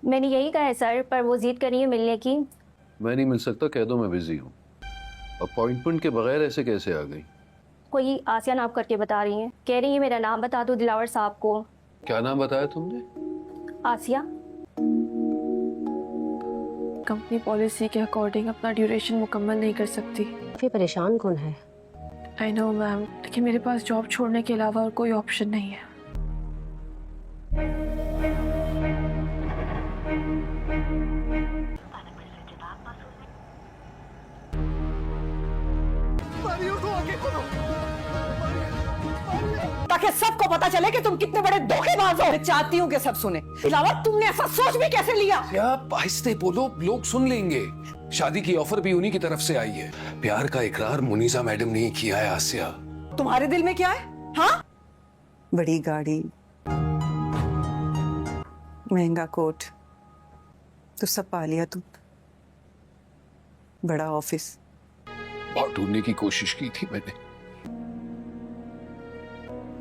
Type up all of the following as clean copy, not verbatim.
मैंने यही कहा है सर, पर वो जिद कर रही है मिलने की। मैं नहीं मिल सकता, कह दो मैं बिजी हूँ। अपॉइंटमेंट के बगैर ऐसे कैसे आ गई? कोई आसिया नाम करके बता रही है, कह रही है मेरा नाम बता दो दिलावर साहब को। क्या नाम बताया तुमने? आसिया। कंपनी पॉलिसी के अकॉर्डिंग अपना ड्यूरेशन मुकम्मल नहीं कर सकती। फिर परेशान कौन है? आई नो मैम, लेकिन मेरे पास जॉब छोड़ने के अलावा और कोई ऑप्शन नहीं है। ताकि सबको पता चले कि तुम कितने बड़े धोखेबाज हो। मैं चाहती हूँ कि सब सुने। अलावा तुमने ऐसा सोच भी कैसे लिया? क्या आहिस्ते बोलो, लोग सुन लेंगे। शादी की ऑफर भी उन्हीं की तरफ से आई है। प्यार का इकरार मुनीसा मैडम ने ही किया है। आसिया, तुम्हारे दिल में क्या है? हाँ, बड़ी गाड़ी, महंगा कोट, तो सब पा लिया तुम। बड़ा ऑफिस, बहुत ढूंढने की कोशिश की थी मैंने।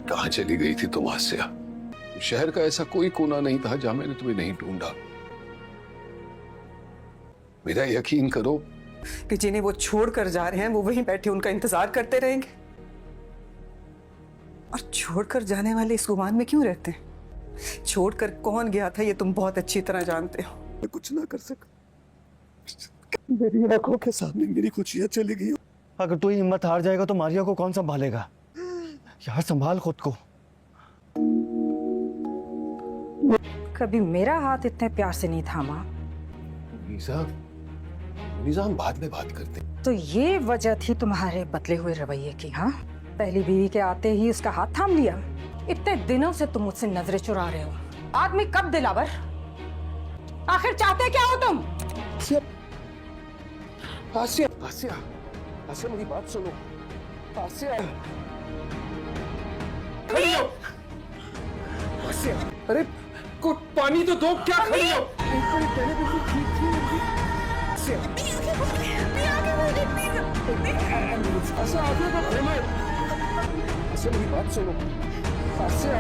कहाँ चली गई थी तुम आसिया? शहर का ऐसा कोई कोना नहीं था जहां मैंने तुम्हें नहीं ढूंढा। मेरा यकीन करो कि जिन्हें वो छोड़ कर जा रहे हैं वो वहीं बैठे उनका इंतजार करते रहेंगे। और छोड़कर जाने वाले इस गुमान में क्यों रहते हैं? छोड़कर कौन गया था ये तुम बहुत अच्छी तरह जानते हो। मैं कुछ ना कर सका। मेरी आंखों के सामने मेरी खुशियां चली गई। अगर तू हिम्मत हार जाएगा तो मारिया को कौन संभालेगा? यार संभाल खुद को। कभी मेरा हाथ इतने प्यार से नहीं थामा। मुनीसा, हम बाद में बात करते हैं। तो ये वजह थी तुम्हारे बदले हुए रवैये की? हाँ, पहली बीवी के आते ही उसका हाथ थाम लिया। इतने दिनों से तुम मुझसे नजरें चुरा रहे हो। आदमी कब दिलावर? आखिर चाहते क्या हो तुम? आसिया, आसिया, आसिया, मेरी बात सुनो। आसिया, खड़ी हो। आसिया, अरे कुछ पानी तो दो। क्या खड़ी हो? आसिया, आसिया, मेरी बात सुनो। आसिया,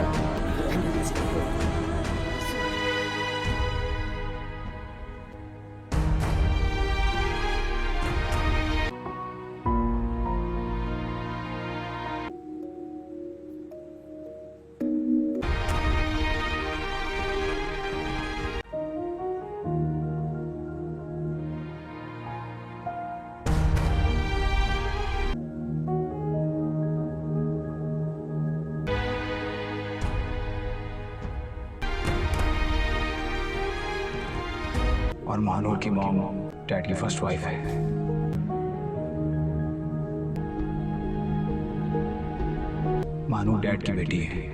और महानूर की मॉम डैड की फर्स्ट वाइफ है। महानूर डैड की बेटी है।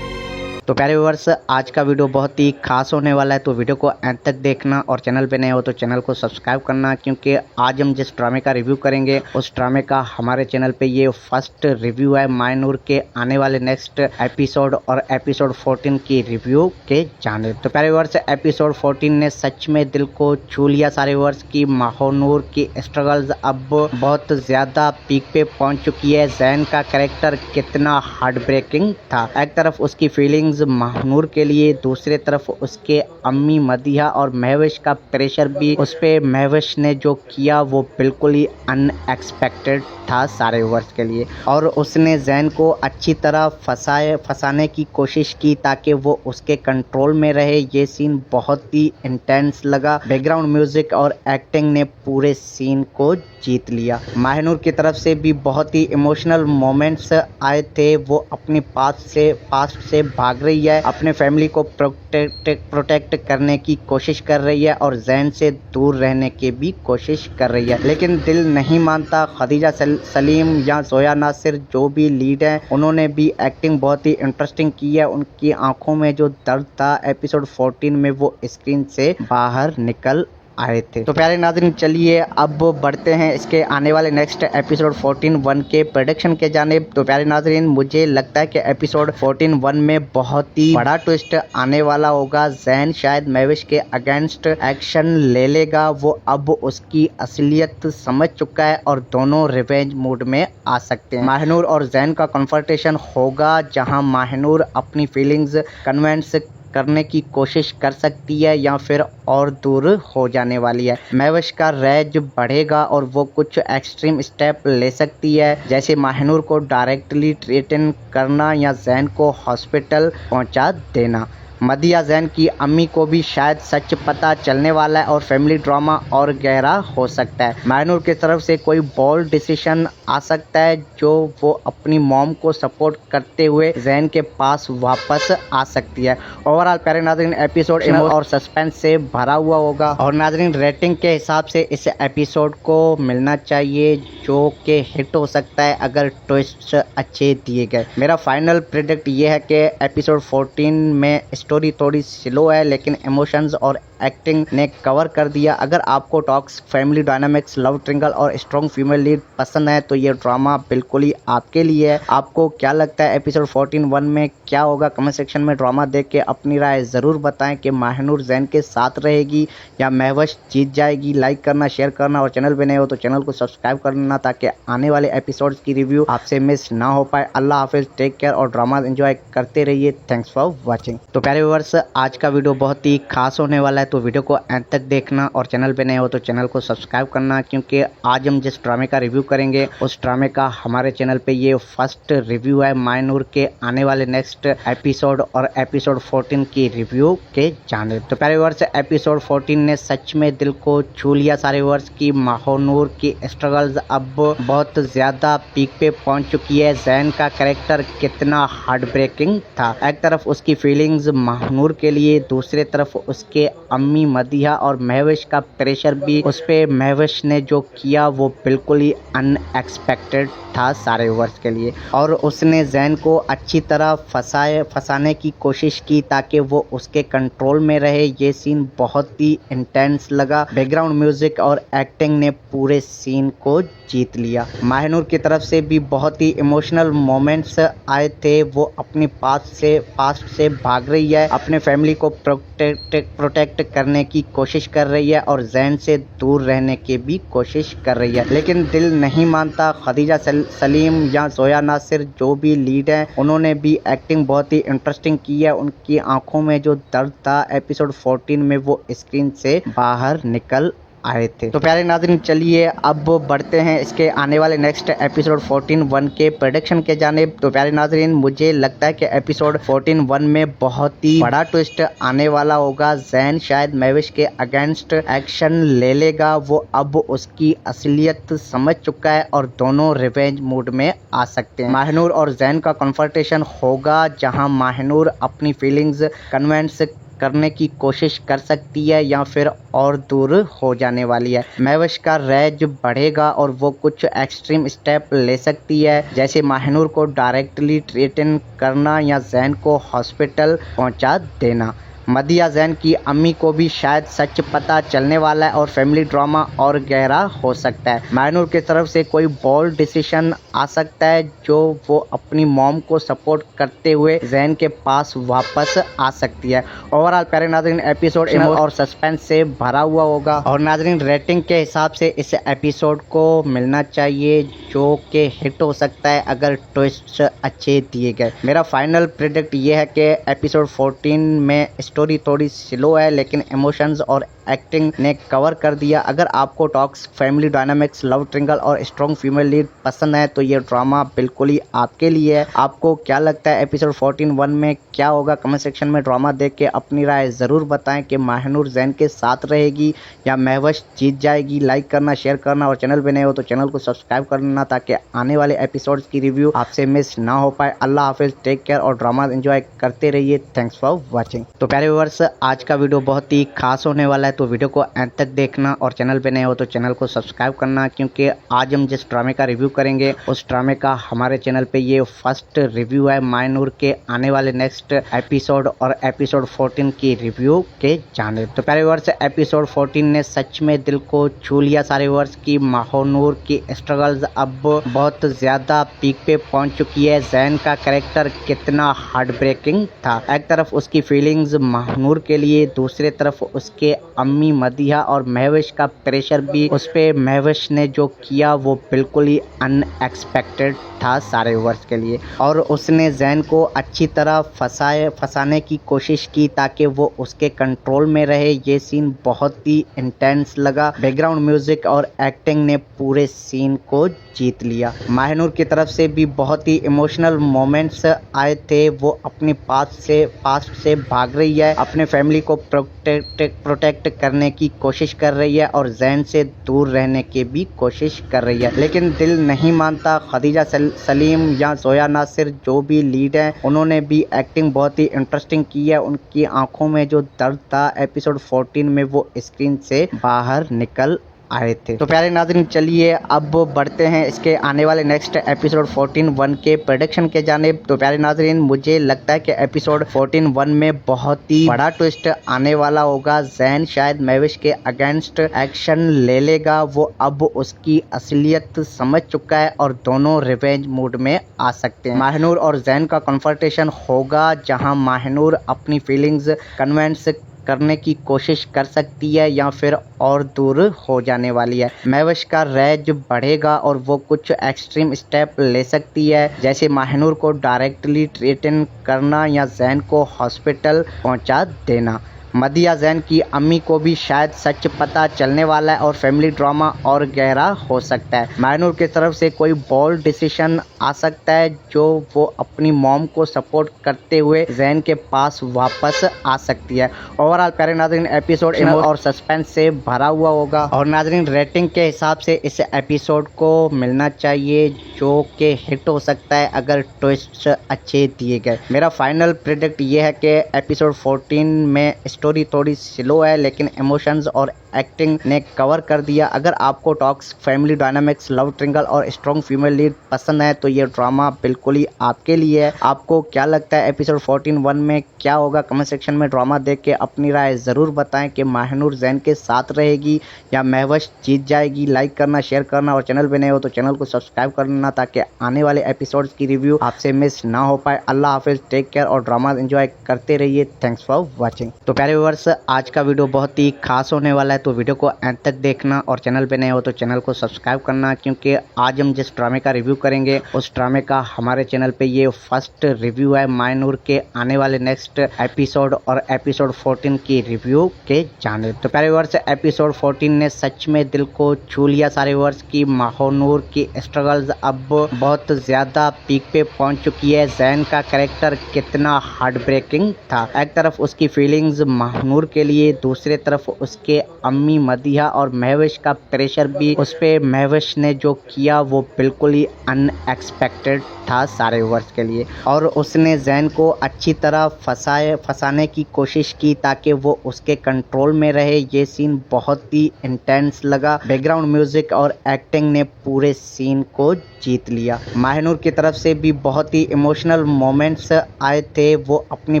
तो प्यारे व्यूअर्स, आज का वीडियो बहुत ही खास होने वाला है, तो वीडियो को अंत तक देखना और चैनल पे नए हो तो चैनल को सब्सक्राइब करना, क्योंकि आज हम जिस ड्रामे का रिव्यू करेंगे उस ड्रामे का हमारे चैनल पे ये फर्स्ट रिव्यू है। मायनूर के आने वाले नेक्स्ट एपिसोड और एपिसोड 14 की रिव्यू के जाने। तो प्यारे व्यूअर्स, एपिसोड 14 ने सच में दिल को छू लिया सारे व्यूअर्स की। माहनूर की स्ट्रगल्स अब बहुत ज्यादा पीक पे पहुंच चुकी है। जैन का कैरेक्टर कितना हार्ट ब्रेकिंग था। एक तरफ उसकी फीलिंग्स महानूर के लिए, दूसरी तरफ उसके अम्मी मदिहा और महविश का प्रेशर भी उस पे। महविश ने जो किया वो बिल्कुल ही अनएक्सपेक्टेड था सारे वर्ष के लिए, और उसने जैन को अच्छी तरह फंसाने की कोशिश की ताकि वो उसके कंट्रोल में रहे। ये सीन बहुत ही इंटेंस लगा। बैकग्राउंड म्यूजिक और एक्टिंग ने पूरे सीन को जीत लिया। माहनूर की तरफ से भी बहुत ही इमोशनल मोमेंट्स आए थे। वो अपनी पास्ट से भाग रही है, अपने फैमिली को प्रोटेक्ट करने की कोशिश कर रही है और जैन से दूर रहने की भी कोशिश कर रही है, लेकिन दिल नहीं मानता। खदीजा सलीम या जोया नासिर जो भी लीड हैं, उन्होंने भी एक्टिंग बहुत ही इंटरेस्टिंग की है। उनकी आंखों में जो दर्द था एपिसोड 14 में वो स्क्रीन से बाहर निकल आए थे। तो प्यारे नाज़रीन, चलिए अब बढ़ते हैं इसके आने वाले नेक्स्ट एपिसोड 14-1 के प्रेडिक्शन के जानिब। तो प्यारे नाज़रीन, मुझे लगता है कि एपिसोड 14-1 में बहुत ही बड़ा ट्विस्ट आने वाला होगा। जैन शायद महविश के अगेंस्ट एक्शन ले लेगा। वो अब उसकी असलियत समझ चुका है और दोनों रिवेंज मूड में आ सकते हैं। माहनूर और जैन का कन्फ्रंटेशन होगा, जहां माहनूर अपनी फीलिंग्स कन्विंस करने की कोशिश कर सकती है या फिर और दूर हो जाने वाली है। महविश का रैज बढ़ेगा और वो कुछ एक्सट्रीम स्टेप ले सकती है, जैसे माहनूर को डायरेक्टली थ्रेटन करना या जैन को हॉस्पिटल पहुंचा देना। मदिया जैन की अम्मी को भी शायद सच पता चलने वाला है और फैमिली ड्रामा और गहरा हो सकता है। माहनूर की तरफ से कोई बोल्ड डिसीजन आ सकता है जो वो अपनी मॉम को सपोर्ट करते हुए जैन के पास वापस आ सकती है। ओवरऑल प्यारे नाज़रीन, एपिसोड और सस्पेंस से भरा हुआ होगा और नाज़रीन रेटिंग के हिसाब से इस एपिसोड को मिलना चाहिए जो कि हिट हो सकता है अगर ट्विस्ट अच्छे दिए गए। मेरा फाइनल प्रेडिक्ट ये है कि एपिसोड 14 में स्टोरी थोड़ी स्लो है, लेकिन इमोशंस और एक्टिंग ने कवर कर दिया। अगर आपको talks, family dynamics, love triangle और स्ट्रॉन्ग फीमेल लीड पसंद है तो ये ड्रामा बिल्कुल ही आपके लिए है। आपको क्या लगता है एपिसोड 14-1 में क्या होगा? कमेंट सेक्शन में ड्रामा देख के अपनी राय ज़रूर बताएं कि माहनूर जैन के साथ रहेगी या महविश जीत जाएगी। लाइक करना, शेयर करना और चैनल पे नए हो तो चैनल को सब्सक्राइब करना ताकि आने वाले एपिसोड्स की रिव्यू आपसे मिस ना हो पाए। अल्लाह हाफिज़, टेक केयर और ड्रामा एंजॉय करते रहिए। Thanks for watching. तो प्यारे व्यूअर्स, आज का वीडियो बहुत ही खास होने वाला है, तो वीडियो को एंड तक देखना और चैनल पे नए हो तो चैनल को सब्सक्राइब करना, क्योंकि आज हम जिस ड्रामे का रिव्यू करेंगे उस ड्रामे का हमारे चैनल पे ये फर्स्ट रिव्यू है। माहनूर के आने वाले नेक्स्ट एपिसोड और एपिसोड 14 की रिव्यू के जाने। तो प्यारे व्यूअर्स, एपिसोड 14 ने सच में दिल को छू लिया सारे व्यूअर्स की। माहनूर की स्ट्रगल्स अब बहुत ज्यादा पीक पे पहुंच चुकी है। जैन का कैरेक्टर कितना हार्ट ब्रेकिंग था। एक तरफ उसकी फीलिंग्स माहनूर के लिए, दूसरे तरफ उसके अम्मी मदिया और महविश का प्रेशर भी उस पे महविश ने जो किया वो बिल्कुल ही अनएक्सपेक्टेड था सारे वर्ष के लिए। और उसने जैन को अच्छी तरह फंसाने की कोशिश की ताकि वो उसके कंट्रोल में रहे। ये सीन बहुत ही इंटेंस लगा। बैकग्राउंड म्यूजिक और एक्टिंग ने पूरे सीन को जीत लिया। माहनूर की तरफ से भी बहुत ही इमोशनल मोमेंट्स आए थे। वो अपनी पास्ट से भाग रही है, अपने फैमिली को प्रोटेक्ट करने की कोशिश कर रही है और जैन से दूर रहने की भी कोशिश कर रही है, लेकिन दिल नहीं मानता। खदीजा सलीम या जोया नासिर जो भी लीड हैं, उन्होंने भी एक्टिंग बहुत ही इंटरेस्टिंग की है। उनकी आंखों में जो दर्द था एपिसोड 14 में वो स्क्रीन से बाहर निकल आए थे। तो प्यारे नाज़रीन, चलिए अब बढ़ते हैं इसके आने वाले नेक्स्ट एपिसोड 14-1 के प्रेडिक्शन के जानिब। तो प्यारे नाज़रीन, मुझे लगता है कि एपिसोड 14-1 में बहुत ही बड़ा ट्विस्ट आने वाला होगा। जैन शायद महविश के अगेंस्ट एक्शन ले लेगा। वो अब उसकी असलियत समझ चुका है और दोनों रिवेंज मूड में आ सकते हैं। माहनूर और जैन का कन्फ्रंटेशन होगा, जहां माहनूर अपनी फीलिंग्स कन्विंस करने की कोशिश कर सकती है या फिर और दूर हो जाने वाली है। महविश का रैज बढ़ेगा और वो कुछ एक्सट्रीम स्टेप ले सकती है, जैसे माहनूर को डायरेक्टली थ्रेटन करना या जैन को हॉस्पिटल पहुंचा देना। मदिया जैन की अम्मी को भी शायद सच पता चलने वाला है और फैमिली ड्रामा और गहरा हो सकता है। माहनूर की तरफ से कोई बोल्ड डिसीजन आ सकता है जो वो अपनी मॉम को सपोर्ट करते हुए जैन के पास वापस आ सकती है। ओवरऑल प्यारे नाज़रीन, एपिसोड और सस्पेंस से भरा हुआ होगा और नाज़रीन रेटिंग के हिसाब से इस एपिसोड को मिलना चाहिए जो कि हिट हो सकता है अगर ट्विस्ट अच्छे दिए गए। मेरा फाइनल प्रेडिक्ट ये है कि एपिसोड 14 में स्टोरी थोड़ी स्लो है, लेकिन इमोशंस और एक्टिंग ने कवर कर दिया। अगर आपको talks, family dynamics, love triangle और स्ट्रॉन्ग फीमेल लीड पसंद है तो ये ड्रामा बिल्कुल ही आपके लिए है। आपको क्या लगता है एपिसोड 14-1 में क्या होगा? कमेंट सेक्शन में ड्रामा देख के अपनी राय ज़रूर बताएं कि माहनूर जैन के साथ रहेगी या महवश जीत जाएगी। लाइक करना, शेयर करना और चैनल पे नए हो तो चैनल को सब्सक्राइब करना ताकि आने वाले एपिसोड्स की रिव्यू आपसे मिस ना हो पाए। अल्लाह हाफिज़, टेक केयर और ड्रामा एंजॉय करते रहिए। Thanks for watching. तो प्यारे व्यूअर्स, आज का वीडियो बहुत ही खास होने वाला है, तो वीडियो को एंड तक देखना और चैनल पे नए हो तो चैनल को सब्सक्राइब करना, क्योंकि आज हम जिस ड्रामे का रिव्यू करेंगे उस ड्रामे का हमारे चैनल पे ये फर्स्ट रिव्यू है। माहनूर के आने वाले नेक्स्ट एपिसोड और एपिसोड 14 की रिव्यू के जाने। तो प्यारे व्यूअर्स, एपिसोड 14 ने सच में दिल को छू लिया सारे व्यूअर्स की। माहनूर की स्ट्रगल्स अब बहुत ज्यादा पीक पे पहुंच चुकी है। जैन का कैरेक्टर कितना हार्ट ब्रेकिंग था। एक तरफ उसकी फीलिंग्स माहनूर के लिए, दूसरी तरफ उसके अम्मी मदिहा और महविश का प्रेशर भी उस पे। महविश ने जो किया वो बिल्कुल ही अनएक्सपेक्टेड था सारे व्यूअर्स के लिए, और उसने जैन को अच्छी तरह फंसाने की कोशिश की ताकि वो उसके कंट्रोल में रहे। ये सीन बहुत ही इंटेंस लगा। बैकग्राउंड म्यूजिक और एक्टिंग ने पूरे सीन को जीत लिया। माहनूर की तरफ से भी बहुत ही इमोशनल मोमेंट्स आए थे। वो अपनी पास्ट से भाग रही है, अपने फैमिली को प्रोटेक्ट करने की कोशिश कर रही है और जैन से दूर रहने की भी कोशिश कर रही है, लेकिन दिल नहीं मानता। खदीजा सलीम या जोया नासिर जो भी लीड हैं, उन्होंने भी एक्टिंग बहुत ही इंटरेस्टिंग की है। उनकी आंखों में जो दर्द था एपिसोड 14 में वो स्क्रीन से बाहर निकल आए थे। तो प्यारे नाज़रीन, चलिए अब बढ़ते हैं इसके आने वाले नेक्स्ट एपिसोड 14-1 के प्रेडिक्शन के जानिब। तो प्यारे नाज़रीन, मुझे लगता है कि एपिसोड 14-1 में बहुत ही बड़ा ट्विस्ट आने वाला होगा। जैन शायद महविश के अगेंस्ट एक्शन ले लेगा। वो अब उसकी असलियत समझ चुका है और दोनों रिवेंज मूड में आ सकते हैं। माहनूर और जैन का कन्फ्रंटेशन होगा, जहां माहनूर अपनी फीलिंग्स कन्विंस करने की कोशिश कर सकती है या फिर और दूर हो जाने वाली है। महविश का रैज बढ़ेगा और वो कुछ एक्सट्रीम स्टेप ले सकती है, जैसे माहनूर को डायरेक्टली थ्रेटन करना या जैन को हॉस्पिटल पहुंचा देना। मदिहा जैन की अम्मी को भी शायद सच पता चलने वाला है और फैमिली ड्रामा और गहरा हो सकता है। माहनूर की तरफ से कोई बोल्ड डिसीजन आ सकता है जो वो अपनी मॉम को सपोर्ट करते हुए जैन के पास वापस आ सकती है। ओवरऑल प्यारे नाज़रीन, एपिसोड और सस्पेंस से भरा हुआ होगा और नाज़रीन रेटिंग के हिसाब से इस एपिसोड को मिलना चाहिए जो कि हिट हो सकता है अगर ट्विस्ट अच्छे दिए गए। मेरा फाइनल प्रेडिक्ट ये है कि एपिसोड 14 में स्टोरी थोड़ी स्लो है, लेकिन इमोशंस और एक्टिंग ने कवर कर दिया। अगर आपको talks, family dynamics, love triangle और स्ट्रॉन्ग फीमेल लीड पसंद है तो ये ड्रामा बिल्कुल ही आपके लिए है। आपको क्या लगता है एपिसोड 14-1 में क्या होगा? कमेंट सेक्शन में ड्रामा देख के अपनी राय ज़रूर बताएं कि माहनूर जैन के साथ रहेगी या महवश जीत जाएगी। लाइक करना, शेयर करना और चैनल पे नए हो तो चैनल को सब्सक्राइब करना ताकि आने वाले एपिसोड्स की रिव्यू आपसे मिस ना हो पाए। अल्लाह हाफिज़, टेक केयर और ड्रामा एंजॉय करते रहिए। Thanks for watching. तो प्यारे व्यूअर्स, आज का वीडियो बहुत ही खास होने वाला है, तो वीडियो को एंड तक देखना और चैनल पे नए हो तो चैनल को सब्सक्राइब करना, क्योंकि आज हम जिस ड्रामे का रिव्यू करेंगे उस ड्रामे का हमारे चैनल पे ये फर्स्ट रिव्यू है। माहनूर के आने वाले नेक्स्ट एपिसोड और एपिसोड 14 की रिव्यू के जाने। तो प्यारे व्यूअर्स, एपिसोड 14 ने सच में दिल को छू लिया सारे व्यूअर्स की। माहनूर की स्ट्रगल्स अब बहुत ज्यादा पीक पे पहुंच चुकी है। जैन का कैरेक्टर कितना हार्ट ब्रेकिंग था। एक तरफ उसकी फीलिंग्स माहनूर के लिए, दूसरी तरफ उसके अम्मी मदिहा और महविश का प्रेशर भी उस पे। महविश ने जो किया वो बिल्कुल ही अनएक्सपेक्टेड था सारे व्यूअर्स के लिए, और उसने जैन को अच्छी तरह फंसाने की कोशिश की ताकि वो उसके कंट्रोल में रहे। ये सीन बहुत ही इंटेंस लगा। बैकग्राउंड म्यूजिक और एक्टिंग ने पूरे सीन को जीत लिया। माहनूर की तरफ से भी बहुत ही इमोशनल मोमेंट्स आए थे। वो अपनी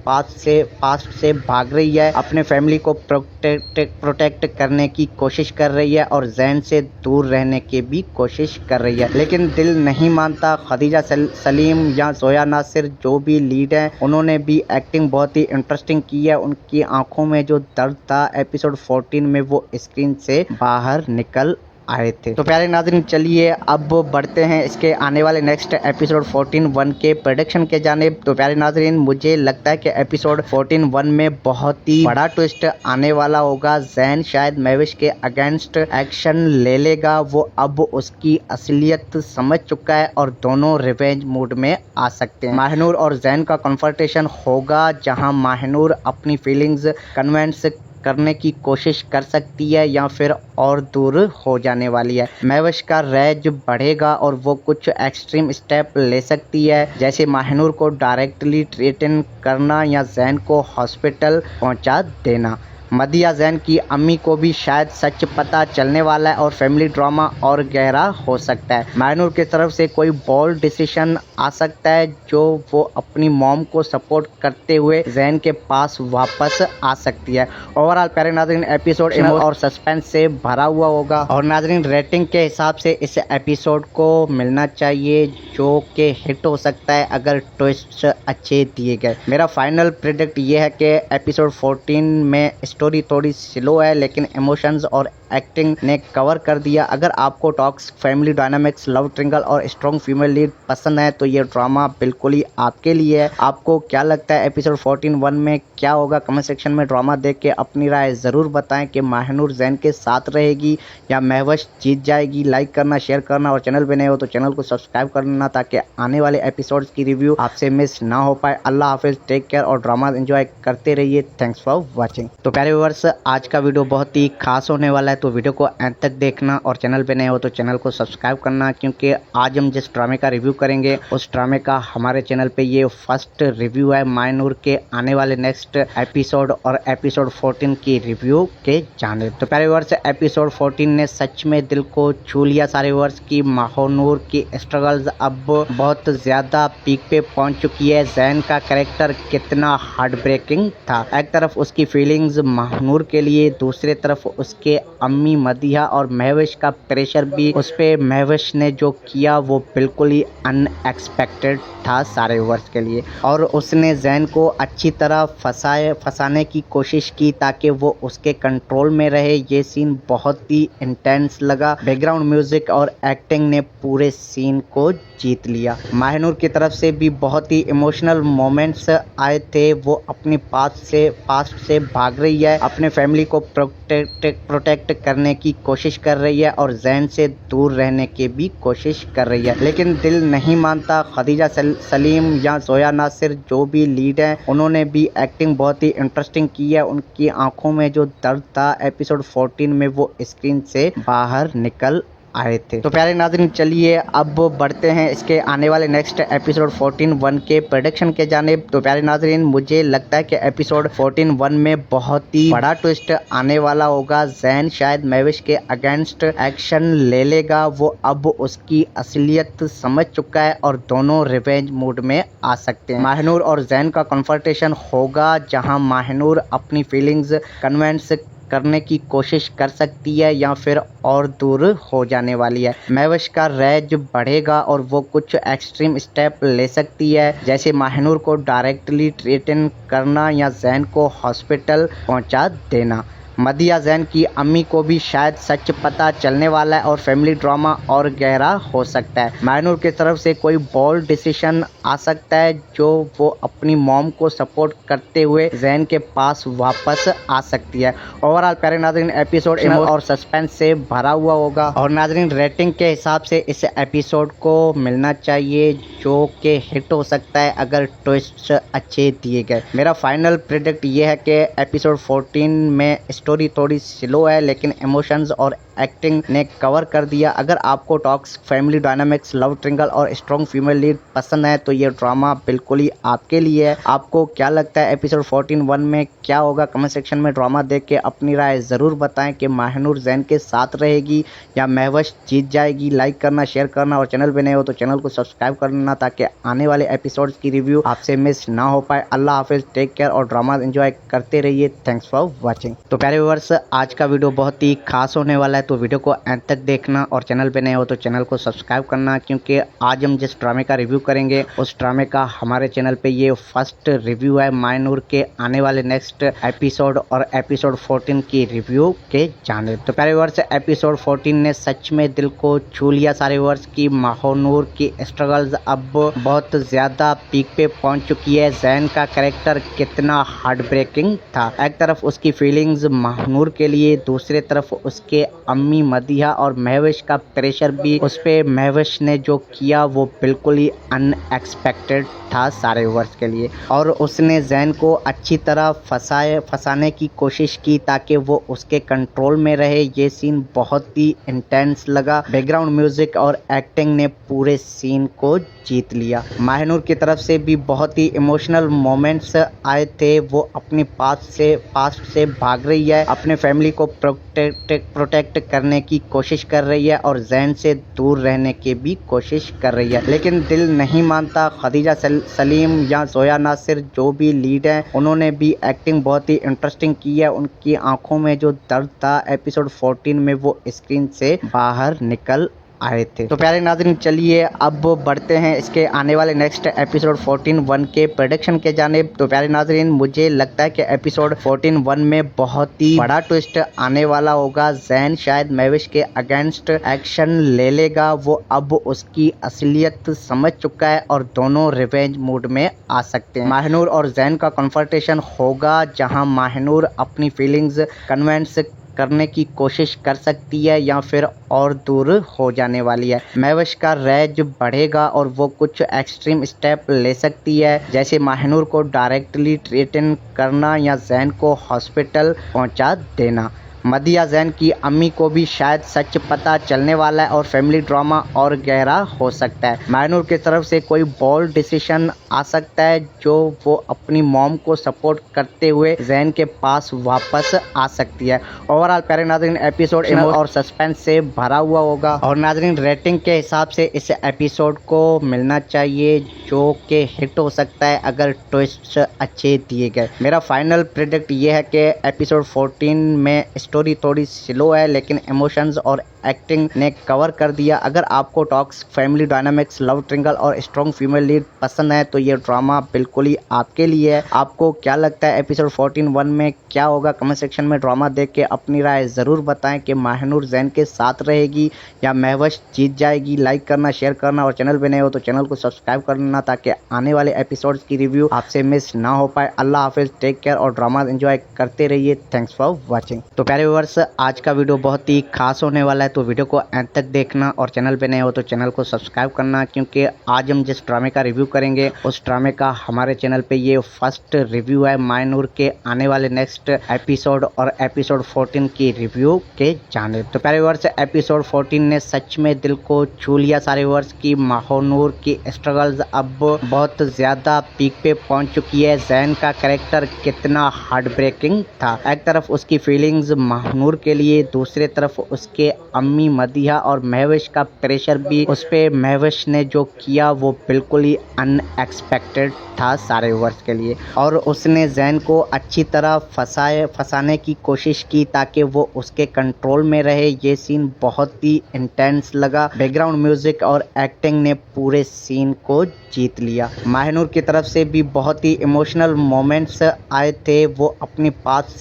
पास्ट से भाग रही है, अपने फैमिली को प्रोटेक्ट करने की कोशिश कर रही है और जैन से दूर रहने की भी कोशिश कर रही है, लेकिन दिल नहीं मानता। खदीजा सलीम या जोया नासिर जो भी लीड हैं, उन्होंने भी एक्टिंग बहुत ही इंटरेस्टिंग की है। उनकी आंखों में जो दर्द था एपिसोड 14 में वो स्क्रीन से बाहर निकल आए थे। तो प्यारे नाज़रीन, चलिए अब बढ़ते हैं इसके आने वाले नेक्स्ट एपिसोड 14-1 के प्रेडिक्शन के जानिब। तो प्यारे नाज़रीन, मुझे लगता है कि एपिसोड 14-1 में बहुत ही बड़ा ट्विस्ट आने वाला होगा। जैन शायद महविश के अगेंस्ट एक्शन ले लेगा। वो अब उसकी असलियत समझ चुका है और दोनों रिवेंज मूड में आ सकते हैं। माहनूर और जैन का कन्फ्रंटेशन होगा, जहां माहनूर अपनी फीलिंग्स कन्विंस करने की कोशिश कर सकती है या फिर और दूर हो जाने वाली है। महविश का रैज बढ़ेगा और वो कुछ एक्सट्रीम स्टेप ले सकती है, जैसे माहनूर को डायरेक्टली थ्रेटन करना या जैन को हॉस्पिटल पहुंचा देना। मदिया जैन की अम्मी को भी शायद सच पता चलने वाला है और फैमिली ड्रामा और गहरा हो सकता है। माहनूर की तरफ से कोई बोल्ड डिसीजन आ सकता है, जो वो अपनी मॉम को सपोर्ट करते हुए जैन के पास वापस आ सकती है। ओवरऑल प्यारे नाज़रीन, एपिसोड और सस्पेंस से भरा हुआ होगा और नाज़रीन रेटिंग के हिसाब से इस एपिसोड को मिलना चाहिए, जो कि हिट हो सकता है अगर ट्विस्ट अच्छे दिए गए। मेरा फाइनल प्रेडिक्ट ये है कि एपिसोड 14 में स्टोरी थोड़ी स्लो है, लेकिन इमोशंस और एक्टिंग ने कवर कर दिया। अगर आपको talks, family dynamics, love triangle और स्ट्रॉन्ग फीमेल लीड पसंद है तो ये ड्रामा बिल्कुल ही आपके लिए है। आपको क्या लगता है एपिसोड 14-1 में क्या होगा? कमेंट सेक्शन में ड्रामा देख के अपनी राय ज़रूर बताएं कि माहनूर जैन के साथ रहेगी या महविश जीत जाएगी। लाइक करना, शेयर करना और चैनल पे नए हो तो चैनल को सब्सक्राइब करना, ताकि आने वाले एपिसोड्स की रिव्यू आपसे मिस ना हो पाए। अल्लाह हाफिज़, टेक केयर और ड्रामा एंजॉय करते रहिए। Thanks for watching. तो प्यारे व्यूअर्स, आज का वीडियो बहुत ही खास होने वाला है, तो वीडियो को अंत तक देखना और चैनल पे नए हो तो चैनल को सब्सक्राइब करना, क्योंकि आज हम जिस ड्रामे का रिव्यू करेंगे उस ड्रामे का हमारे चैनल पे ये फर्स्ट रिव्यू है। माहनूर के आने वाले नेक्स्ट एपिसोड और एपिसोड 14 की रिव्यू के जानिब। तो प्यारे व्यूअर्स, एपिसोड 14 ने सच में दिल को छू लिया सारे व्यूअर्स की। माहनूर की स्ट्रगल्स अब बहुत ज्यादा पीक पे पहुंच चुकी है। जैन का कैरेक्टर कितना हार्ट ब्रेकिंग था। एक तरफ उसकी फीलिंग्स माहनूर के लिए, दूसरी तरफ उसके अम्मी मदिया और महविश का प्रेशर भी उस पे। महविश ने जो किया वो बिल्कुल ही अनएक्सपेक्टेड था सारे वर्ष के लिए, और उसने जैन को अच्छी तरह फंसाने की कोशिश की ताकि वो उसके कंट्रोल में रहे। ये सीन बहुत ही इंटेंस लगा। बैकग्राउंड म्यूजिक और एक्टिंग ने पूरे सीन को जीत लिया। माहनूर की तरफ से भी बहुत ही इमोशनल मोमेंट्स आए थे। वो अपनी पास्ट से भाग रही है, अपने फैमिली को प्रोटेक्ट करने की कोशिश कर रही है और जैन से दूर रहने की भी कोशिश कर रही है, लेकिन दिल नहीं मानता। खदीजा सलीम या जोया नासिर जो भी लीड हैं, उन्होंने भी एक्टिंग बहुत ही इंटरेस्टिंग की है। उनकी आंखों में जो दर्द था एपिसोड 14 में वो स्क्रीन से बाहर निकल आए थे। तो प्यारे नाज़रीन, चलिए अब बढ़ते हैं इसके आने वाले नेक्स्ट एपिसोड 14-1 के प्रेडिक्शन के जानिब। तो प्यारे नाज़रीन, मुझे लगता है कि एपिसोड 14-1 में बहुत ही बड़ा ट्विस्ट आने वाला होगा। जैन शायद महविश के अगेंस्ट एक्शन ले लेगा। वो अब उसकी असलियत समझ चुका है और दोनों रिवेंज मूड में आ सकते हैं। माहनूर और जैन का कन्फ्रंटेशन होगा, जहां माहनूर अपनी फीलिंग्स कन्विंस करने की कोशिश कर सकती है या फिर और दूर हो जाने वाली है। महविश का रैज बढ़ेगा और वो कुछ एक्सट्रीम स्टेप ले सकती है, जैसे माहनूर को डायरेक्टली थ्रेटन करना या जैन को हॉस्पिटल पहुंचा देना। मदिया जैन की अम्मी को भी शायद सच पता चलने वाला है और फैमिली ड्रामा और गहरा हो सकता है। माहनूर की तरफ से कोई बोल्ड डिसीजन आ सकता है, जो वो अपनी मॉम को सपोर्ट करते हुए जैन के पास वापस आ सकती है। ओवरऑल प्यारे नाज़रीन, एपिसोड और सस्पेंस से भरा हुआ होगा और नाज़रीन रेटिंग के हिसाब से इस एपिसोड को मिलना चाहिए, जो कि हिट हो सकता है अगर ट्विस्ट अच्छे दिए गए। मेरा फाइनल प्रेडिक्ट ये है कि एपिसोड 14 में स्टोरी थोड़ी स्लो है, लेकिन इमोशंस और एक्टिंग ने कवर कर दिया। अगर आपको talks, family dynamics, love triangle और स्ट्रॉन्ग फीमेल लीड पसंद है तो ये ड्रामा बिल्कुल ही आपके लिए है। आपको क्या लगता है एपिसोड 14-1 में क्या होगा? कमेंट सेक्शन में ड्रामा देख के अपनी राय ज़रूर बताएं कि माहनूर जैन के साथ रहेगी या महविश जीत जाएगी। लाइक करना, शेयर करना और चैनल पे नए हो तो चैनल को सब्सक्राइब करना, ताकि आने वाले एपिसोड्स की रिव्यू आपसे मिस ना हो पाए। अल्लाह हाफिज़, टेक केयर और ड्रामा एंजॉय करते रहिए। Thanks for watching. तो प्यारे व्यूअर्स, आज का वीडियो बहुत ही खास होने वाला है, तो वीडियो को अंत तक देखना और चैनल पे नए हो तो चैनल को सब्सक्राइब करना, क्योंकि आज हम जिस ड्रामे का रिव्यू करेंगे उस ड्रामे का हमारे चैनल पे ये फर्स्ट रिव्यू है मायनूर के आने वाले नेक्स्ट एपिसोड और एपिसोड 14 की रिव्यू के जानिब। तो प्यारे व्यूअर्स, एपिसोड 14 ने सच में दिल को छू लिया सारे व्यूअर्स की माहनूर की स्ट्रगल्स अब बहुत ज्यादा पीक पे पहुंच चुकी है। जैन का कैरेक्टर कितना हार्ट ब्रेकिंग था, एक तरफ उसकी फीलिंग्स माहनूर के लिए, दूसरी तरफ उसके अम्मी मदिहा और महविश का प्रेशर भी उस पे महविश ने जो किया वो बिल्कुल ही अनएक्सपेक्टेड था सारे व्यूअर्स के लिए। और उसने जैन को अच्छी तरह फंसाने की कोशिश की ताकि वो उसके कंट्रोल में रहे। ये सीन बहुत ही इंटेंस लगा। बैकग्राउंड म्यूजिक और एक्टिंग ने पूरे सीन को जीत लिया। माहनूर की तरफ से भी बहुत ही इमोशनल मोमेंट्स आए थे। वो अपनी पास्ट से भाग रही है, अपने फैमिली को प्रोटेक्ट करने की कोशिश कर रही है और जैन से दूर रहने की भी कोशिश कर रही है, लेकिन दिल नहीं मानता। खदीजा सलीम या जोया नासिर जो भी लीड हैं, उन्होंने भी एक्टिंग बहुत ही इंटरेस्टिंग की है। उनकी आंखों में जो दर्द था एपिसोड 14 में वो स्क्रीन से बाहर निकल आए थे। तो प्यारे नाज़रीन, चलिए अब बढ़ते हैं इसके आने वाले नेक्स्ट एपिसोड 14-1 के प्रेडिक्शन के जानिब। तो प्यारे नाज़रीन, मुझे लगता है कि एपिसोड 14-1 में बहुत ही बड़ा ट्विस्ट आने वाला होगा। जैन शायद महविश के अगेंस्ट एक्शन ले लेगा। वो अब उसकी असलियत समझ चुका है और दोनों रिवेंज मूड में आ सकते हैं। माहनूर और जैन का कन्फ्रंटेशन होगा, जहां माहनूर अपनी फीलिंग्स कन्विंस करने की कोशिश कर सकती है या फिर और दूर हो जाने वाली है। महविश का रैज बढ़ेगा और वो कुछ एक्सट्रीम स्टेप ले सकती है, जैसे माहनूर को डायरेक्टली थ्रेटन करना या जैन को हॉस्पिटल पहुंचा देना। मदिहा जैन की अम्मी को भी शायद सच पता चलने वाला है और फैमिली ड्रामा और गहरा हो सकता है। मायनूर की तरफ से कोई बोल्ड डिसीजन आ सकता है जो वो अपनी मॉम को सपोर्ट करते हुए जैन के पास वापस आ सकती है। ओवरऑल प्यारे नाज़रीन, एपिसोड और सस्पेंस से भरा हुआ होगा और नाज़रीन रेटिंग के हिसाब से इस एपिसोड को मिलना चाहिए जो कि हिट हो सकता है अगर ट्विस्ट अच्छे दिए गए। मेरा फाइनल प्रेडिक्ट ये है कि एपिसोड 14 में स्टोरी थोड़ी स्लो है, लेकिन इमोशंस और एक्टिंग ने कवर कर दिया। अगर आपको talks, family dynamics, love triangle और स्ट्रॉन्ग फीमेल लीड पसंद है तो ये ड्रामा बिल्कुल ही आपके लिए है। आपको क्या लगता है एपिसोड 14-1 में क्या होगा? कमेंट सेक्शन में ड्रामा देख के अपनी राय ज़रूर बताएं कि माहनूर जैन के साथ रहेगी या महविश जीत जाएगी। लाइक करना, शेयर करना और चैनल पे नए हो तो चैनल को सब्सक्राइब करना ताकि आने वाले एपिसोड्स की रिव्यू आपसे मिस ना हो पाए। अल्लाह हाफिज़, टेक केयर और ड्रामा एंजॉय करते रहिए। Thanks for watching. तो प्यारे व्यूअर्स, आज का वीडियो बहुत ही खास होने वाला है, तो वीडियो को अंत तक देखना और चैनल पे नए हो तो चैनल को सब्सक्राइब करना, क्योंकि आज हम जिस ड्रामे का रिव्यू करेंगे उस ड्रामे का हमारे चैनल पे ये फर्स्ट रिव्यू है मायनूर के आने वाले नेक्स्ट एपिसोड और एपिसोड 14 की रिव्यू के जानिब। तो प्यारे व्यूअर्स, एपिसोड 14 ने सच में दिल को छू लिया सारे व्यूअर्स की माहनूर की स्ट्रगल्स अब बहुत ज्यादा पीक पे पहुंच चुकी है। जैन का कैरेक्टर कितना हार्ट ब्रेकिंग था, एक तरफ उसकी फीलिंग्स माहनूर के लिए, दूसरी तरफ उसके अम्मी मदिहा और महविश का प्रेशर भी उस पे महविश ने जो किया वो बिल्कुल ही अनएक्सपेक्टेड था सारे व्यूअर्स के लिए। और उसने जैन को अच्छी तरह फंसाने की कोशिश की ताकि वो उसके कंट्रोल में रहे। ये सीन बहुत ही इंटेंस लगा। बैकग्राउंड म्यूजिक और एक्टिंग ने पूरे सीन को जीत लिया। माहनूर की तरफ से भी बहुत ही इमोशनल मोमेंट्स आए थे। वो अपनी पास्ट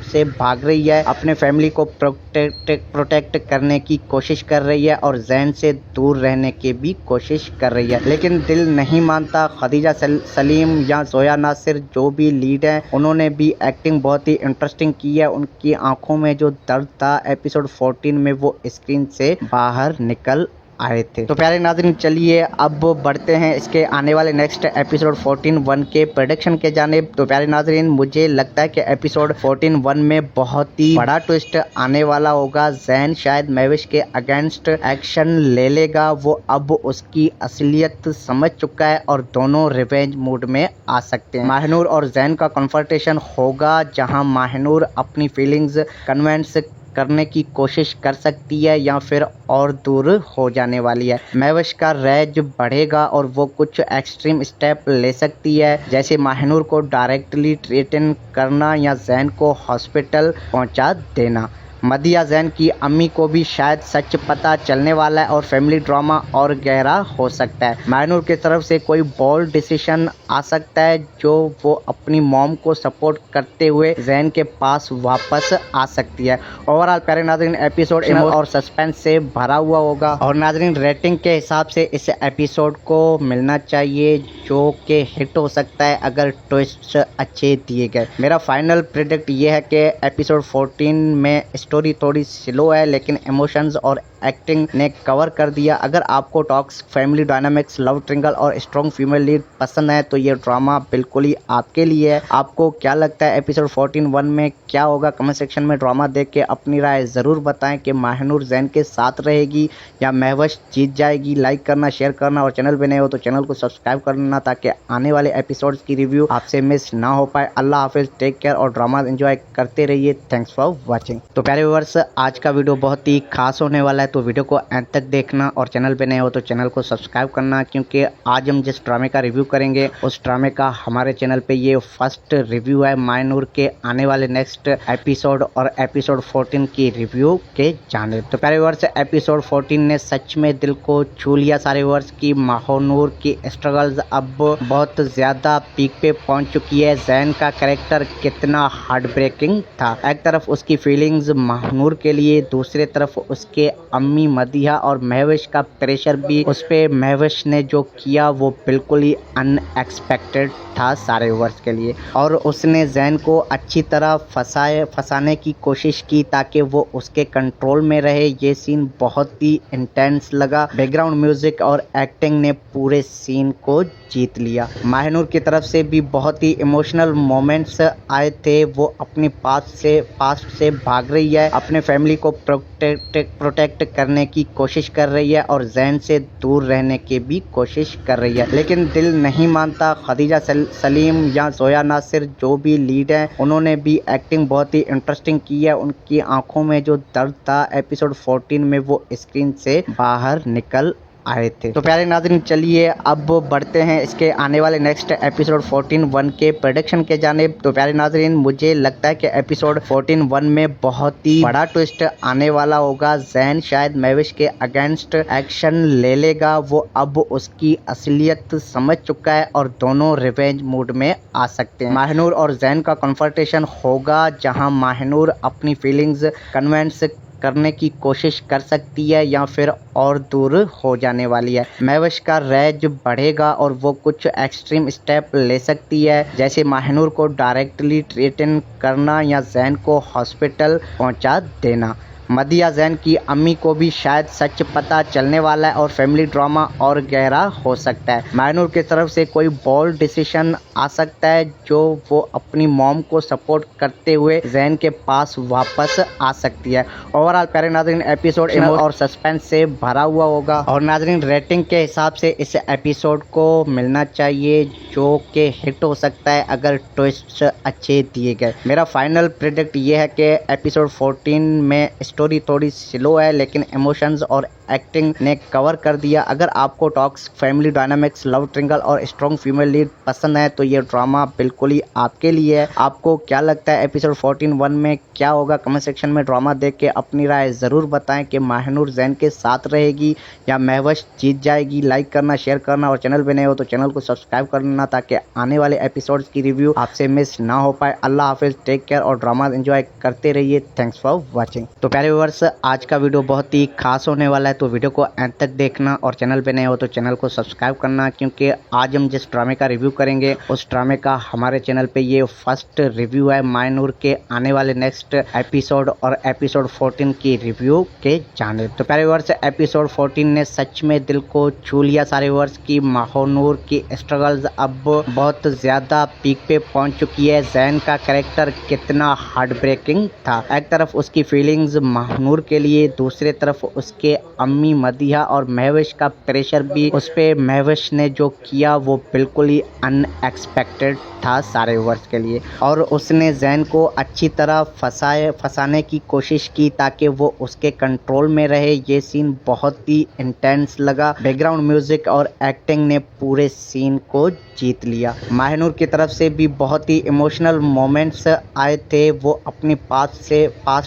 से भाग रही है, अपने फैमिली को प्रोटेक्ट करने की कोशिश कर रही है और जैन से दूर रहने की भी कोशिश कर रही है, लेकिन दिल नहीं मानता। खदीजा सलीम या जोया नासिर जो भी लीड हैं, उन्होंने भी एक्टिंग बहुत ही इंटरेस्टिंग की है। उनकी आंखों में जो दर्द था एपिसोड 14 में वो स्क्रीन से बाहर निकल आए थे। तो प्यारे नाज़रीन, चलिए अब बढ़ते हैं इसके आने वाले नेक्स्ट एपिसोड 14-1 के प्रेडिक्शन के जानिब। तो प्यारे नाज़रीन, मुझे लगता है कि एपिसोड 14-1 में बहुत ही बड़ा ट्विस्ट आने वाला होगा। जैन शायद महविश के अगेंस्ट एक्शन ले लेगा। वो अब उसकी असलियत समझ चुका है और दोनों रिवेंज मूड में आ सकते हैं। माहनूर और जैन का कन्फ्रंटेशन होगा, जहां माहनूर अपनी फीलिंग्स कन्विंस करने की कोशिश कर सकती है या फिर और दूर हो जाने वाली है। महविश का रैज बढ़ेगा और वो कुछ एक्सट्रीम स्टेप ले सकती है, जैसे माहनूर को डायरेक्टली थ्रेटन करना या जैन को हॉस्पिटल पहुंचा देना। मदिया जैन की अम्मी को भी शायद सच पता चलने वाला है और फैमिली ड्रामा और गहरा हो सकता है। माहनूर की तरफ से कोई बोल्ड डिसीजन आ सकता है जो वो अपनी मॉम को सपोर्ट करते हुए जैन के पास वापस आ सकती है। ओवरऑल प्यारे नाज़रीन एपिसोड और सस्पेंस से भरा हुआ होगा और नाज़रीन रेटिंग के हिसाब से इस एपिसोड को मिलना चाहिए जो कि हिट हो सकता है अगर ट्विस्ट अच्छे दिए गए। मेरा फाइनल प्रेडिक्ट ये है कि एपिसोड 14 में स्टोरी थोड़ी स्लो है लेकिन इमोशंस और एक्टिंग ने कवर कर दिया। अगर आपको talks, family dynamics, love triangle और स्ट्रॉन्ग फीमेल लीड पसंद है तो ये ड्रामा बिल्कुल ही आपके लिए है। आपको क्या लगता है एपिसोड 14 में क्या होगा? कमेंट सेक्शन में ड्रामा देख के अपनी राय ज़रूर बताएं कि माहनूर जैन के साथ रहेगी या महवश जीत जाएगी। लाइक करना, शेयर करना और चैनल पे नए हो तो चैनल को सब्सक्राइब करना ताकि आने वाले एपिसोड्स की रिव्यू आपसे मिस ना हो पाए। अल्लाह हाफिज़, टेक केयर और ड्रामा एंजॉय करते रहिए। Thanks for watching. तो प्यारे व्यूअर्स, आज का वीडियो बहुत ही खास होने वाला है तो वीडियो को एंड तक देखना और चैनल पे नए हो तो चैनल को सब्सक्राइब करना क्योंकि आज हम जिस ड्रामे का रिव्यू करेंगे उस ड्रामे का हमारे चैनल पे ये फर्स्ट रिव्यू है। माहनूर के आने वाले नेक्स्ट एपिसोड और एपिसोड 14 की रिव्यू के जाने। तो प्यारे व्यूअर्स, एपिसोड 14 ने सच में दिल को छू लिया सारे व्यूअर्स की। माहनूर की स्ट्रगल्स अब बहुत ज्यादा पीक पे पहुंच चुकी है। जैन का कैरेक्टर कितना हार्ट ब्रेकिंग था। एक तरफ उसकी फीलिंग्स माहनूर के लिए, दूसरी तरफ उसके अम्मी मदिया और महविश का प्रेशर भी उस पे। महविश ने जो किया वो बिल्कुल ही अनएक्सपेक्टेड था सारे व्यूअर्स के लिए और उसने जैन को अच्छी तरह फंसाने की कोशिश की ताकि वो उसके कंट्रोल में रहे। ये सीन बहुत ही इंटेंस लगा। बैकग्राउंड म्यूजिक और एक्टिंग ने पूरे सीन को जीत लिया। माहनूर की तरफ से भी बहुत ही इमोशनल मोमेंट्स आए थे। वो अपनी पास्ट से भाग रही है, अपने फैमिली को प्रोटेक्ट करने की कोशिश कर रही है और जैन से दूर रहने की भी कोशिश कर रही है लेकिन दिल नहीं मानता। खदीजा सलीम या जोया नासिर जो भी लीड हैं उन्होंने भी एक्टिंग बहुत ही इंटरेस्टिंग की है। उनकी आंखों में जो दर्द था एपिसोड 14 में वो स्क्रीन से बाहर निकल आए थे। तो प्यारे नाज़रीन, चलिए अब बढ़ते हैं इसके आने वाले नेक्स्ट एपिसोड 14 के प्रेडिक्शन के जानिब। तो प्यारे नाज़रीन, मुझे लगता है कि एपिसोड 14 में बहुत ही बड़ा ट्विस्ट आने वाला होगा। जैन शायद महविश के अगेंस्ट एक्शन ले लेगा। वो अब उसकी असलियत समझ चुका है और दोनों रिवेंज मूड में आ सकते हैं। माहनूर और जैन का कन्फ्रंटेशन होगा जहां माहनूर अपनी फीलिंग्स कन्विंस करने की कोशिश कर सकती है या फिर और दूर हो जाने वाली है। महविश का रैज बढ़ेगा और वो कुछ एक्सट्रीम स्टेप ले सकती है जैसे माहनूर को डायरेक्टली थ्रेटन करना या जैन को हॉस्पिटल पहुंचा देना। मदिया जैन की अम्मी को भी शायद सच पता चलने वाला है और फैमिली ड्रामा और गहरा हो सकता है। माहनूर की तरफ से कोई बोल्ड डिसीजन आ सकता है जो वो अपनी मॉम को सपोर्ट करते हुए जैन के पास वापस आ सकती है। ओवरऑल प्यारे नाज़रीन एपिसोड और सस्पेंस से भरा हुआ होगा और नाज़रीन रेटिंग के हिसाब से इस एपिसोड को मिलना चाहिए जो कि हिट हो सकता है अगर ट्विस्ट अच्छे दिए गए। मेरा फाइनल प्रेडिक्ट ये है कि एपिसोड 14 में स्टोरी थोड़ी स्लो है लेकिन इमोशंस और एक्टिंग ने कवर कर दिया। अगर आपको talks, family dynamics, love triangle और स्ट्रॉन्ग फीमेल लीड पसंद है तो ये ड्रामा बिल्कुल ही आपके लिए है। आपको क्या लगता है एपिसोड 14 में क्या होगा? कमेंट सेक्शन में ड्रामा देख के अपनी राय ज़रूर बताएं कि माहनूर जैन के साथ रहेगी या महवश जीत जाएगी। लाइक करना, शेयर करना और चैनल पे नए हो तो चैनल को सब्सक्राइब करना ताकि आने वाले एपिसोड्स की रिव्यू आपसे मिस ना हो पाए। अल्लाह हाफिज़, टेक केयर और ड्रामा एंजॉय करते रहिए। Thanks for watching. तो प्यारे व्यूअर्स, आज का वीडियो बहुत ही खास होने वाला है तो वीडियो को एंड तक देखना और चैनल पे नए हो तो चैनल को सब्सक्राइब करना क्योंकि आज हम जिस ड्रामे का रिव्यू करेंगे उस ड्रामे का हमारे चैनल पे ये फर्स्ट रिव्यू है। माहनूर के आने वाले नेक्स्ट एपिसोड और एपिसोड 14 की रिव्यू के जाने। तो प्यारे व्यूअर्स, एपिसोड 14 ने सच में दिल को छू लिया सारे व्यूअर्स की। माहनूर की स्ट्रगल्स अब बहुत ज्यादा पीक पे पहुंच चुकी है। जैन का कैरेक्टर कितना हार्ट ब्रेकिंग था। एक तरफ उसकी फीलिंग्स महानूर के लिए, दूसरी तरफ उसके अम्मी मदिहा और महविश का प्रेशर भी उस पे। महविश ने जो किया वो बिल्कुल ही अनएक्सपेक्टेड था सारे व्यूअर्स के लिए, और उसने जैन को अच्छी तरह फंसाने की कोशिश की ताकि वो उसके कंट्रोल में रहे। ये सीन बहुत ही इंटेंस लगा। बैकग्राउंड म्यूजिक और एक्टिंग ने पूरे सीन को जीत लिया। महानूर की तरफ से भी बहुत ही इमोशनल मोमेंट्स आए थे। वो अपनी पास्ट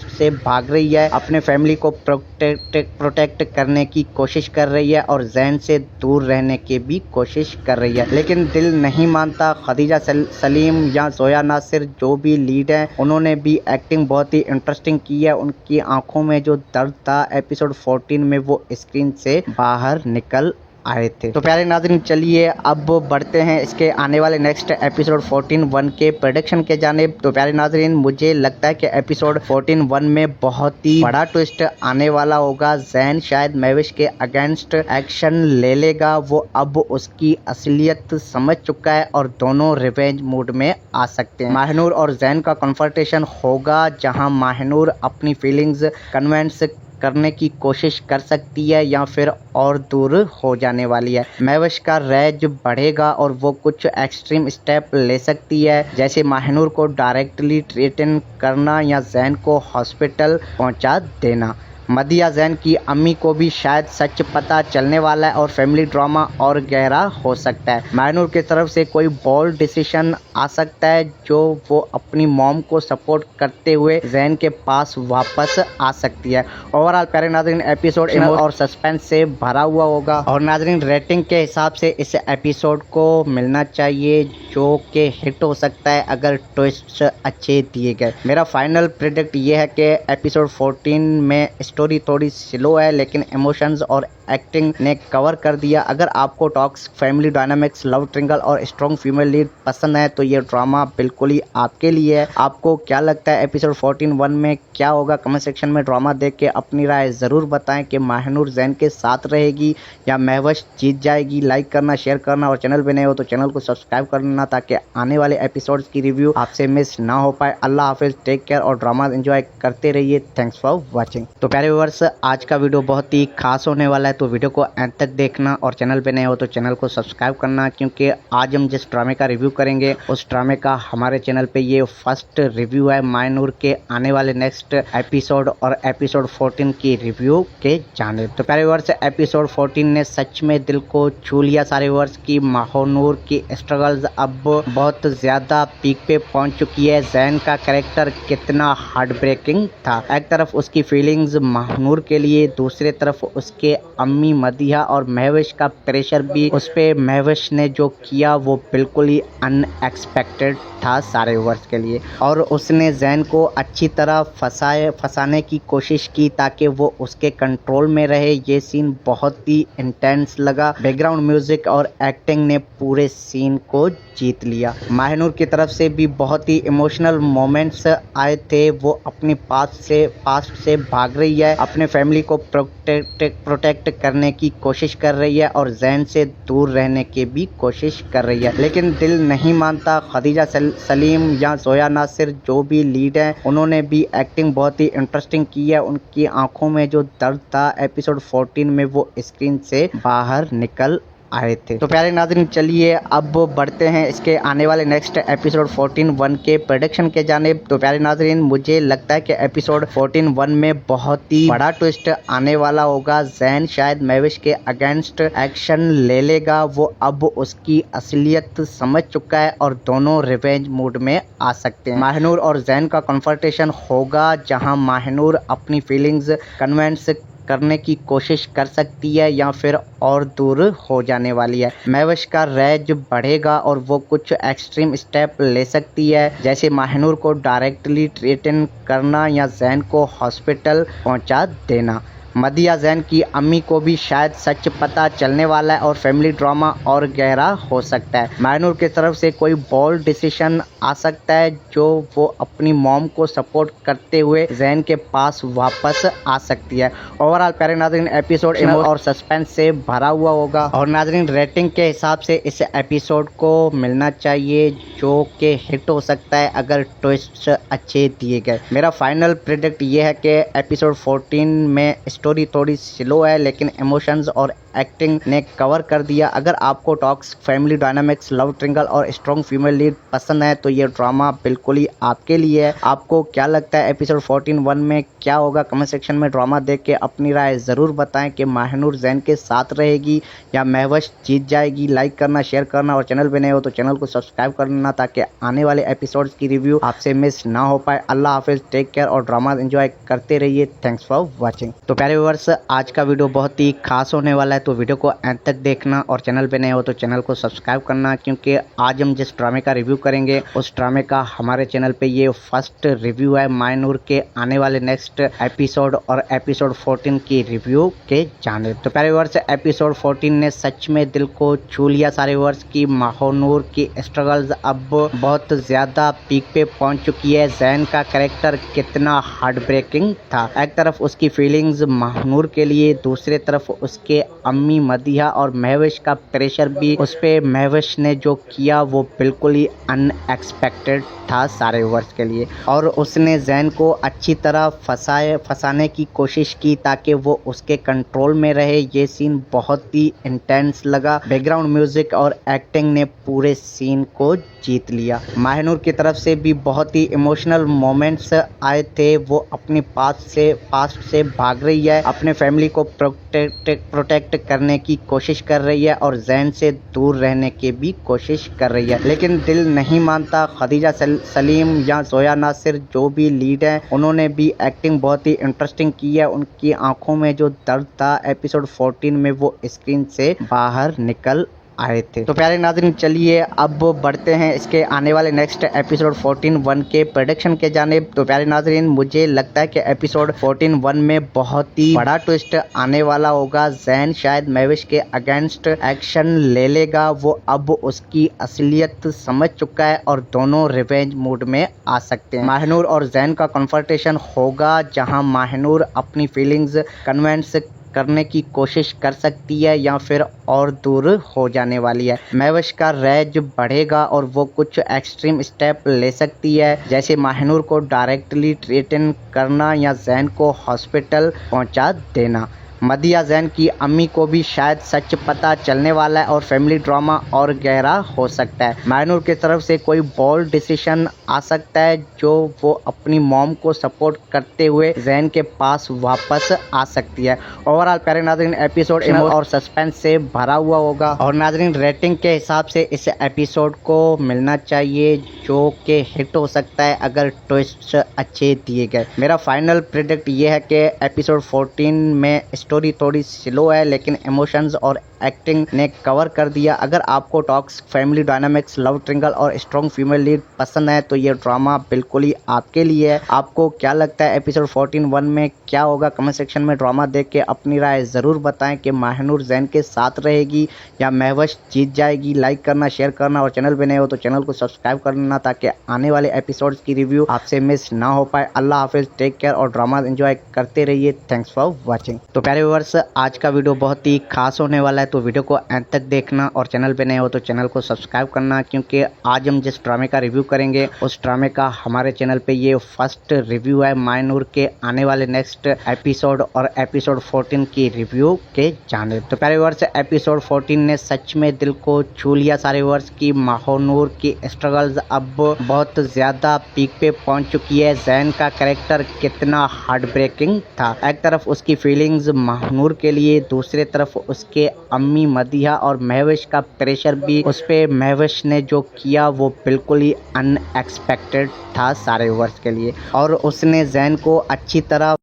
से भाग रही है, अपने फैमिली को प्रोटेक्ट करने की कोशिश कर रही है और जैन से दूर रहने की भी कोशिश कर रही है, लेकिन दिल नहीं मानता। खदीजा सलीम या जोया नासिर जो भी लीड हैं, उन्होंने भी एक्टिंग बहुत ही इंटरेस्टिंग की है। उनकी आंखों में जो दर्द था एपिसोड 14 में वो स्क्रीन से बाहर निकल आए थे। तो प्यारे नाज़रीन, चलिए अब बढ़ते हैं इसके आने वाले नेक्स्ट एपिसोड 14-1 के प्रेडिक्शन के जानिब। तो प्यारे नाज़रीन, मुझे लगता है कि एपिसोड 14-1 में बहुत ही बड़ा ट्विस्ट आने वाला होगा। जैन शायद महविश के अगेंस्ट एक्शन ले लेगा। वो अब उसकी असलियत समझ चुका है और दोनों रिवेंज मूड में आ सकते हैं। महानूर और जैन का कन्फ्रंटेशन होगा, जहां महानूर अपनी फीलिंग्स कन्विंस करने की कोशिश कर सकती है या फिर और दूर हो जाने वाली है। महविश का रैज बढ़ेगा और वो कुछ एक्सट्रीम स्टेप ले सकती है, जैसे महानूर को डायरेक्टली थ्रेटन करना या जैन को हॉस्पिटल पहुंचा देना। मदिहा जैन की अम्मी को भी शायद सच पता चलने वाला है और फैमिली ड्रामा और गहरा हो सकता है। महानूर की तरफ से कोई बोल्ड डिसीजन आ सकता है जो वो अपनी मॉम को सपोर्ट करते हुए जैन के पास वापस आ सकती है। ओवरऑल प्यारे नाज़रीन, एपिसोड और सस्पेंस से भरा हुआ होगा और नाज़रीन रेटिंग के हिसाब से इस एपिसोड को मिलना चाहिए जो कि हिट हो सकता है अगर ट्विस्ट अच्छे दिए गए। मेरा फाइनल प्रेडिक्ट ये है कि एपिसोड 14 में स्टोरी थोड़ी स्लो है, लेकिन इमोशंस और एक्टिंग ने कवर कर दिया। अगर आपको talks, family dynamics, love triangle और स्ट्रॉन्ग फीमेल लीड पसंद है तो ये ड्रामा बिल्कुल ही आपके लिए है। आपको क्या लगता है एपिसोड 14-1 में क्या होगा? कमेंट सेक्शन में ड्रामा देख के अपनी राय ज़रूर बताएं कि महानूर जैन के साथ रहेगी या महविश जीत जाएगी। लाइक करना, शेयर करना और चैनल पे नए हो तो चैनल को सब्सक्राइब करना ताकि आने वाले एपिसोड्स की रिव्यू आपसे मिस ना हो पाए। अल्लाह हाफिज़, टेक केयर और ड्रामा एंजॉय करते रहिए। Thanks for watching. तो प्यारे व्यूअर्स, आज का वीडियो बहुत ही खास होने वाला है, तो वीडियो को अंत तक देखना और चैनल पे नए हो तो चैनल को सब्सक्राइब करना, क्योंकि आज हम जिस ड्रामे का रिव्यू करेंगे उस ड्रामे का हमारे चैनल पे ये फर्स्ट रिव्यू है। महानूर के आने वाले नेक्स्ट एपिसोड और एपिसोड 14 की रिव्यू के जाने। तो प्यारे व्यूअर्स, एपिसोड 14 ने सच में दिल को छू लिया सारे व्यूअर्स की। महानूर की स्ट्रगल्स अब बहुत ज्यादा पीक पे पहुंच चुकी है। जैन का कैरेक्टर कितना हार्ट ब्रेकिंग था। एक तरफ उसकी फीलिंग्स महानूर के लिए, दूसरी तरफ उसके अम्मी मदिहा और महविश का प्रेशर भी उस पे। महविश ने जो किया वो बिल्कुल ही अनएक्सपेक्टेड था सारे व्यूअर्स के लिए, और उसने जैन को अच्छी तरह फंसाने की कोशिश की ताकि वो उसके कंट्रोल में रहे। ये सीन बहुत ही इंटेंस लगा। बैकग्राउंड म्यूजिक और एक्टिंग ने पूरे सीन को जीत लिया। महानूर की तरफ से भी बहुत ही इमोशनल मोमेंट्स आए थे। वो अपनी पास्ट से भाग रही है, अपने फैमिली को प्रोटेक्ट करने की कोशिश कर रही है और जैन से दूर रहने की भी कोशिश कर रही है, लेकिन दिल नहीं मानता। खदीजा सलीम या जोया नासिर जो भी लीड हैं, उन्होंने भी एक्टिंग बहुत ही इंटरेस्टिंग की है। उनकी आंखों में जो दर्द था एपिसोड 14 में वो स्क्रीन से बाहर निकल आए थे। तो प्यारे नाज़रीन, चलिए अब बढ़ते हैं इसके आने वाले नेक्स्ट एपिसोड 14-1 के प्रेडिक्शन के जानिब। तो प्यारे नाज़रीन, मुझे लगता है कि एपिसोड 14-1 में बहुत ही बड़ा ट्विस्ट आने वाला होगा। जैन शायद महविश के अगेंस्ट एक्शन ले लेगा। वो अब उसकी असलियत समझ चुका है और दोनों रिवेंज मूड में आ सकते हैं। महानूर और जैन का कन्फ्रंटेशन होगा, जहां महानूर अपनी फीलिंग्स कन्विंस करने की कोशिश कर सकती है या फिर और दूर हो जाने वाली है। महविश का रैज बढ़ेगा और वो कुछ एक्सट्रीम स्टेप ले सकती है, जैसे महानूर को डायरेक्टली थ्रेटन करना या जैन को हॉस्पिटल पहुंचा देना। मदिहा जैन की अम्मी को भी शायद सच पता चलने वाला है और फैमिली ड्रामा और गहरा हो सकता है। महानूर की तरफ से कोई बोल्ड डिसीजन आ सकता है जो वो अपनी मॉम को सपोर्ट करते हुए जैन के पास वापस आ सकती है। ओवरऑल प्यारे नाज़रीन, एपिसोड और सस्पेंस से भरा हुआ होगा और नाज़रीन रेटिंग के हिसाब से इस एपिसोड को मिलना चाहिए जो कि हिट हो सकता है अगर ट्विस्ट अच्छे दिए गए। मेरा फाइनल प्रेडिक्ट ये है कि एपिसोड 14 में स्टोरी थोड़ी स्लो है लेकिन इमोशंस और एक्टिंग ने कवर कर दिया। अगर आपको talks, family dynamics, love triangle और स्ट्रॉन्ग फीमेल लीड पसंद है तो ये ड्रामा बिल्कुल ही आपके लिए है। आपको क्या लगता है एपिसोड 14 में क्या होगा? कमेंट सेक्शन में ड्रामा देख के अपनी राय ज़रूर बताएं कि माहनूर जैन के साथ रहेगी या महवश जीत जाएगी। लाइक करना, शेयर करना और चैनल पे नए हो तो चैनल को सब्सक्राइब करना ताकि आने वाले एपिसोड्स की रिव्यू आपसे मिस ना हो पाए। अल्लाह हाफिज़, टेक केयर और ड्रामा एंजॉय करते रहिए। Thanks for watching. तो प्यारे व्यूअर्स, आज का वीडियो बहुत ही खास होने वाला है तो वीडियो को एंड तक देखना और चैनल पे नए हो तो चैनल को सब्सक्राइब करना, क्योंकि आज हम जिस ड्रामे का रिव्यू करेंगे उस ड्रामे का हमारे चैनल पे ये फर्स्ट रिव्यू है। मायनूर के आने वाले नेक्स्ट एपिसोड और एपिसोड 14 की रिव्यू के जाने। तो प्यारे व्यूअर्स, एपिसोड 14 ने सच में दिल को छू लिया सारे व्यूअर्स की। माहनूर की स्ट्रगल्स अब बहुत ज्यादा पीक पे पहुंच चुकी है। जैन का कैरेक्टर कितना हार्ट ब्रेकिंग था। एक तरफ उसकी फीलिंग्स माहनूर के लिए, दूसरी तरफ उसके अम्मी मदिहा और महविश का प्रेशर भी उस पे। महविश ने जो किया वो बिल्कुल ही अनएक्सपेक्टेड था सारे वर्ष के लिए, और उसने जैन को अच्छी तरह फंसाने की कोशिश की ताकि वो उसके कंट्रोल में रहे। ये सीन बहुत ही इंटेंस लगा। बैकग्राउंड म्यूजिक और एक्टिंग ने पूरे सीन को जीत लिया। माहनूर की तरफ से भी बहुत ही इमोशनल मोमेंट्स आए थे। वो अपनी पास्ट से भाग रही है, अपने फैमिली को प्रोटेक्ट करने की कोशिश कर रही है और जैन से दूर रहने की भी कोशिश कर रही है, लेकिन दिल नहीं मानता। खदीजा सलीम या जोया नासिर जो भी लीड हैं, उन्होंने भी एक्टिंग बहुत ही इंटरेस्टिंग की है। उनकी आंखों में जो दर्द था एपिसोड 14 में वो स्क्रीन से बाहर निकल आए थे। तो प्यारे नाज़रीन, चलिए अब बढ़ते हैं इसके आने वाले नेक्स्ट एपिसोड 14 के प्रेडिक्शन के जानिब। तो प्यारे नाज़रीन, मुझे लगता है कि एपिसोड 14 में बहुत ही बड़ा ट्विस्ट आने वाला होगा। जैन शायद महविश के अगेंस्ट एक्शन ले लेगा। वो अब उसकी असलियत समझ चुका है और दोनों रिवेंज मूड में आ सकते हैं। माहनूर और जैन का कन्फ्रंटेशन होगा जहां माहनूर अपनी फीलिंग्स कन्विंस करने की कोशिश कर सकती है या फिर और दूर हो जाने वाली है। महविश का रैज बढ़ेगा और वो कुछ एक्सट्रीम स्टेप ले सकती है, जैसे माहनूर को डायरेक्टली थ्रेटन करना या जैन को हॉस्पिटल पहुंचा देना। मदिहा जैन की अम्मी को भी शायद सच पता चलने वाला है और फैमिली ड्रामा और गहरा हो सकता है। मायनूर की तरफ से कोई बोल्ड डिसीजन आ सकता है जो वो अपनी मॉम को सपोर्ट करते हुए जैन के पास वापस आ सकती है। ओवरऑल प्यारे नाज़रीन, एपिसोड और सस्पेंस से भरा हुआ होगा और नाज़रीन रेटिंग के हिसाब से इस एपिसोड को मिलना चाहिए जो कि हिट हो सकता है अगर ट्विस्ट अच्छे दिए गए। मेरा फाइनल प्रेडिक्ट ये है कि एपिसोड 14 में स्टोरी थोड़ी स्लो है लेकिन इमोशंस और एक्टिंग ने कवर कर दिया। अगर आपको talks, family dynamics, love triangle और स्ट्रॉन्ग फीमेल लीड पसंद है तो ये ड्रामा बिल्कुल ही आपके लिए है। आपको क्या लगता है एपिसोड 14 में क्या होगा? कमेंट सेक्शन में ड्रामा देख के अपनी राय ज़रूर बताएं कि माहनूर जैन के साथ रहेगी या महवश जीत जाएगी। लाइक करना, शेयर करना और चैनल पे नए हो तो चैनल को सब्सक्राइब करना ताकि आने वाले एपिसोड्स की रिव्यू आपसे मिस ना हो पाए। अल्लाह हाफिज़, टेक केयर और ड्रामा एंजॉय करते रहिए। Thanks for watching. तो प्यारे व्यूअर्स, आज का वीडियो बहुत ही खास होने वाला है तो वीडियो को एंड तक देखना और चैनल पे नए हो तो चैनल को सब्सक्राइब करना, क्योंकि आज हम जिस ड्रामे का रिव्यू करेंगे उस ड्रामे का हमारे चैनल पे ये फर्स्ट रिव्यू है। मायनूर के आने वाले नेक्स्ट एपिसोड और एपिसोड 14 की रिव्यू के जाने। तो प्यारे व्यूअर्स, एपिसोड 14 ने सच में दिल को छू लिया सारे व्यूअर्स की। माहनूर की स्ट्रगल्स अब बहुत ज्यादा पीक पे पहुंच चुकी है। जैन का कैरेक्टर कितना हार्ट ब्रेकिंग था। एक तरफ उसकी फीलिंग्स माहनूर के लिए, दूसरी तरफ उसके अम्मी मदिहा और महविश का प्रेशर भी उस पे। महविश ने जो किया वो बिल्कुल ही अनएक्सपेक्टेड था सारे वर्ष के लिए, और उसने जैन को अच्छी तरह